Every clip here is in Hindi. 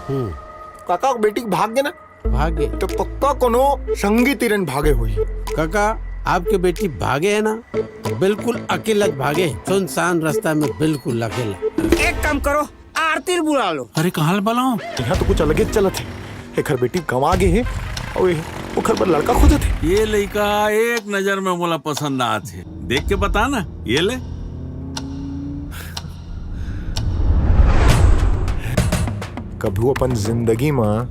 काका बेटी भाग गए ना, भागे तो पक्का कोनो संगी तीरन भागे हुई। काका आपके बेटी भागे है ना, बिल्कुल अकेला भागे, सुनसान रास्ता में बिल्कुल अकेला। एक काम करो, आरती बुला लो। अरे कहाँ बुलाऊं? यहाँ तो कुछ अलग चलत है। एक बेटी गंवा गए है और ओखर पर लड़का खोजत है। ये लड़का एक नजर में मोला पसंद आते, देख के बता ना। ये ले। कभी अपन जिंदगी में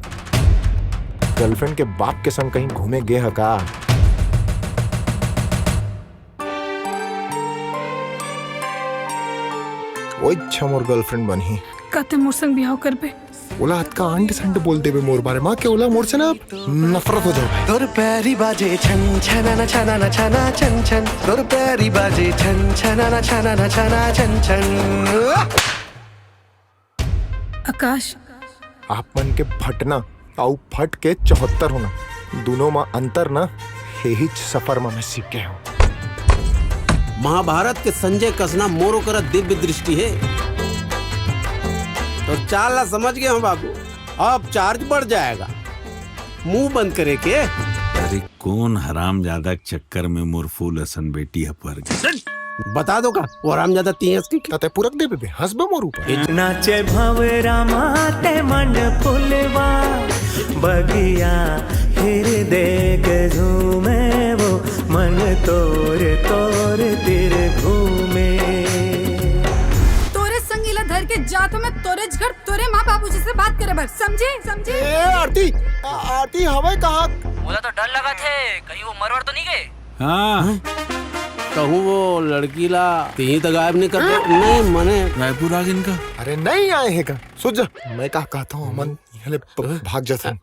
गर्लफ्रेंड के बाप के संग कहीं घूमे गए है का? वो इच्छा मोर गर्लफ्रेंड बनी कहते मोर संग बिहाव कर पे। ओला हाथ का अंड संड बोल देबे मोर बारे में के ओला मोर से ना नफरत हो जाए। तोर पैरी बाजे छन छना ना छना ना छना छन छन, तोर पैरी बाजे छन छना ना छना ना छना छन छन। आकाश, आप मन के फटना आउ फट के 74 होना, दोनों में अंतर ना यही सफर में मैं सीख गया हूँ। महाभारत के संजय कसना मोरो कर दिव्य दृष्टि है, तो चाल समझ गए हम बाबू। अब चार्ज बढ़ जाएगा, मुंह बंद करे के। अरे कौन हरामजादा के चक्कर में मोर फूल असन बेटी है पर गई। बता दो का वो हरामजादा तीस की ताते पूरक दे बेबे हंसबे मोर ऊपर। नाचे भंवरा माते मन फुलवा बगिया, फिर देख झूमे वो मन तोर तोर तिर घूमे। तोरे संगीला धर के जात में तोरे घर तोरे माँ बाबू जी से बात करे बर, समझे समझे। ए आरती, आरती हवे कहाँ? मुझे तो डर लगा थे कहीं वो मरवर तो नहीं गए। हाँ कहूँ वो लड़की ला तीन तो गायब नहीं करते। नहीं मने रायपुर आ गए इनका। अरे नहीं आए है का? सोच जा मैं का कहता हूँ अमन यहाँ ले भाग जाता हूँ।